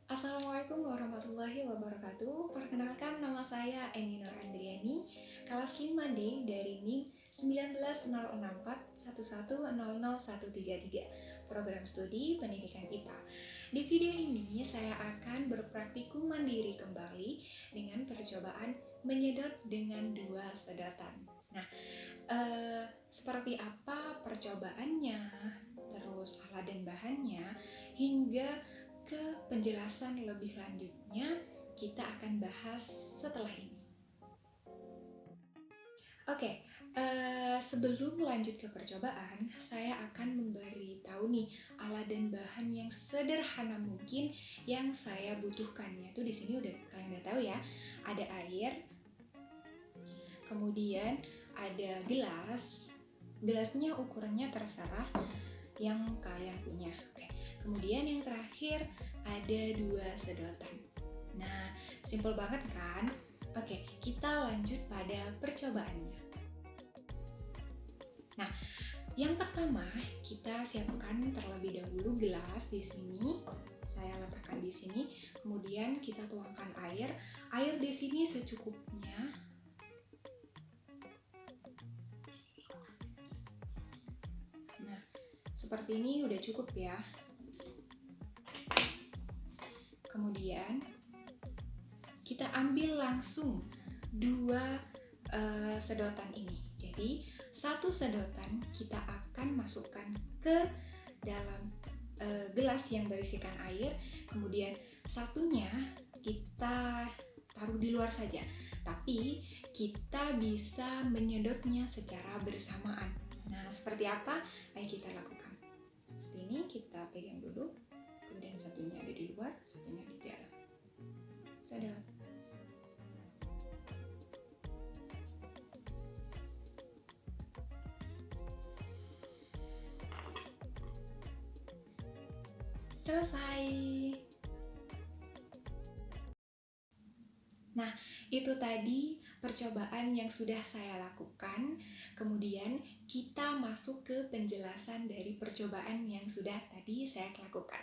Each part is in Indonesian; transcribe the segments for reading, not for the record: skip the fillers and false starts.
Assalamualaikum warahmatullahi wabarakatuh. Perkenalkan, nama saya Eni Nur Andriani, kelas 5D dari NIM 190641100133, program studi pendidikan IPA. Di video ini saya akan berpraktikum mandiri kembali dengan percobaan menyedot dengan 2 sedotan. Nah, seperti apa percobaannya, terus alat dan bahannya, hingga ke penjelasan lebih lanjutnya kita akan bahas setelah ini. Oke, sebelum lanjut ke percobaan, saya akan memberitahu nih alat dan bahan yang sederhana mungkin yang saya butuhkan. Yaitu di sini udah kalian udah tahu ya, ada air, kemudian ada gelas. Gelasnya ukurannya terserah yang kalian punya. Oke. Kemudian yang terakhir ada 2 sedotan. Nah, simple banget kan? Oke, kita lanjut pada percobaannya. Nah, yang pertama kita siapkan terlebih dahulu gelas di sini. Saya letakkan di sini. Kemudian kita tuangkan air. Air di sini secukupnya. Nah, seperti ini udah cukup ya. Kemudian kita ambil langsung 2 sedotan ini. Jadi 1 sedotan kita akan masukkan ke dalam gelas yang berisikan air. Kemudian satunya kita taruh di luar saja. Tapi kita bisa menyedotnya secara bersamaan. Nah, seperti apa? Ayo kita lakukan. Seperti ini, kita pegang dulu. Kemudian satunya ada di luar, satunya di dalam. Sedot. Selesai. Nah, itu tadi percobaan yang sudah saya lakukan. Kemudian kita masuk ke penjelasan dari percobaan yang sudah tadi saya lakukan.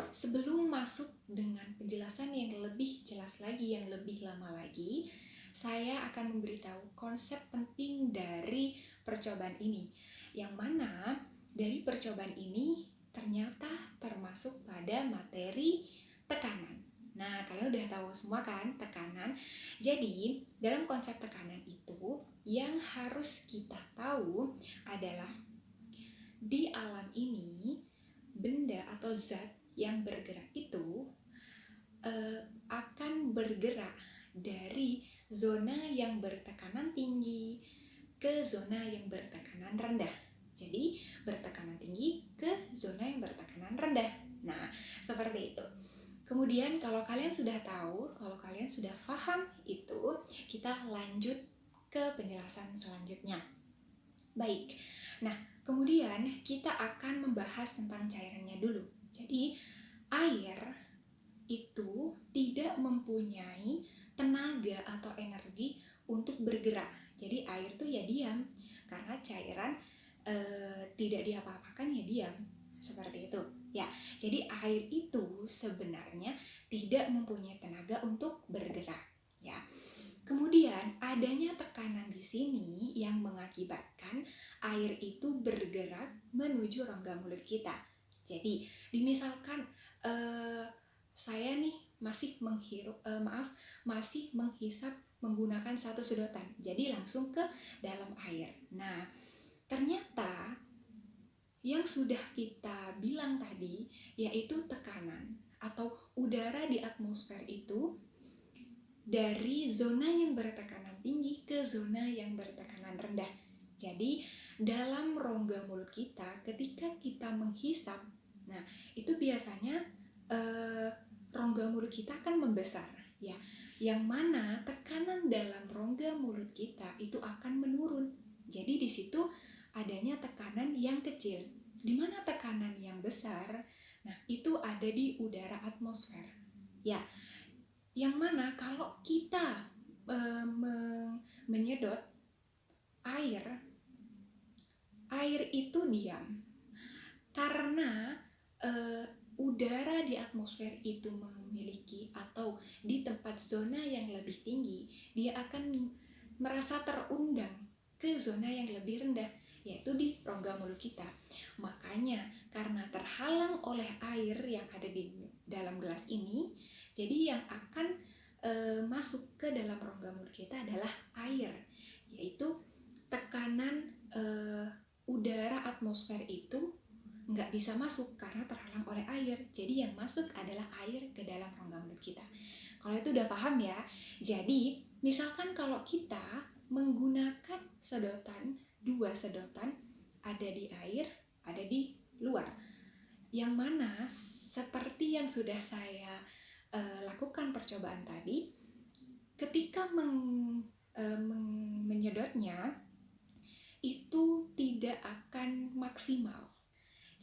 Sebelum masuk dengan penjelasan yang lebih jelas lagi, yang lebih lama lagi, saya akan memberitahu konsep penting dari percobaan ini. Yang mana dari percobaan ini ternyata termasuk pada materi tekanan. Nah, kalian udah tahu semua kan tekanan. Jadi, dalam konsep tekanan itu yang harus kita tahu adalah di alam ini benda atau zat yang bergerak itu akan bergerak dari zona yang bertekanan tinggi ke zona yang bertekanan rendah. Jadi, bertekanan tinggi ke zona yang bertekanan rendah. Nah, seperti itu. Kemudian kalau kalian sudah tahu, kalau kalian sudah paham itu, kita lanjut ke penjelasan selanjutnya. Baik, nah kemudian kita akan membahas tentang cairannya dulu. Jadi air itu tidak mempunyai tenaga atau energi untuk bergerak. Jadi air tuh ya diam, karena cairan tidak diapa-apakan ya diam. Seperti itu. Ya, jadi air itu sebenarnya tidak mempunyai tenaga untuk bergerak, ya. Kemudian adanya tekanan di sini yang mengakibatkan air itu bergerak menuju rongga mulut kita. Jadi, dimisalkan saya nih masih menghisap menggunakan 1 sedotan. Jadi langsung ke dalam air. Nah, ternyata yang sudah kita bilang tadi, yaitu tekanan atau udara di atmosfer itu dari zona yang bertekanan tinggi ke zona yang bertekanan rendah. Jadi dalam rongga mulut kita ketika kita menghisap, nah itu biasanya rongga mulut kita akan membesar, ya. Yang mana tekanan dalam rongga mulut kita itu akan menurun. Jadi di situ adanya tekanan yang kecil. Di mana tekanan yang besar? Nah, itu ada di udara atmosfer. Ya, yang mana kalau kita menyedot air itu diam. Karena udara di atmosfer itu memiliki atau di tempat zona yang lebih tinggi, dia akan merasa terundang ke zona yang lebih rendah, yaitu di rongga mulut kita. Makanya karena terhalang oleh air yang ada di dalam gelas ini, jadi yang akan masuk ke dalam rongga mulut kita adalah air, yaitu tekanan udara atmosfer itu nggak bisa masuk karena terhalang oleh air. Jadi yang masuk adalah air ke dalam rongga mulut kita. Kalau itu udah paham ya. Jadi misalkan kalau kita menggunakan sedotan, 2 sedotan, ada di air, ada di luar. Yang mana seperti yang sudah saya lakukan percobaan tadi, ketika menyedotnya itu tidak akan maksimal.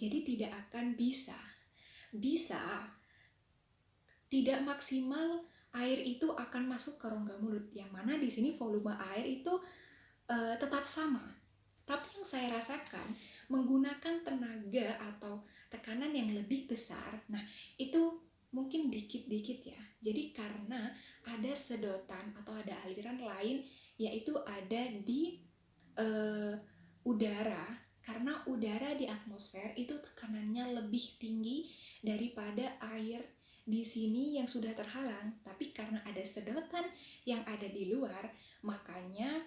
Jadi tidak akan bisa tidak maksimal, air itu akan masuk ke rongga mulut. Yang mana di sini volume air itu tetap sama. Tapi yang saya rasakan menggunakan tenaga atau tekanan yang lebih besar, nah itu mungkin dikit-dikit ya. Jadi karena ada sedotan atau ada aliran lain, yaitu ada di udara. Karena udara di atmosfer itu tekanannya lebih tinggi daripada air di sini yang sudah terhalang. Tapi karena ada sedotan yang ada di luar, makanya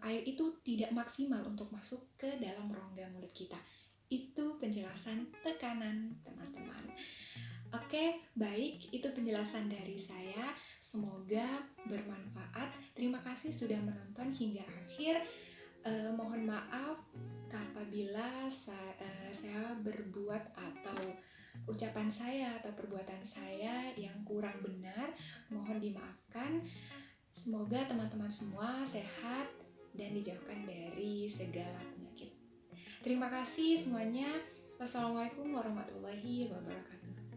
air itu tidak maksimal untuk masuk ke dalam rongga mulut kita. Itu penjelasan tekanan, teman-teman. Oke, baik, itu penjelasan dari saya. Semoga bermanfaat. Terima kasih sudah menonton hingga akhir. Mohon maaf apabila saya berbuat atau ucapan saya atau perbuatan saya yang kurang benar, mohon dimaafkan. Semoga teman-teman semua sehat dan dijauhkan dari segala penyakit. Terima kasih semuanya. Wassalamualaikum warahmatullahi wabarakatuh.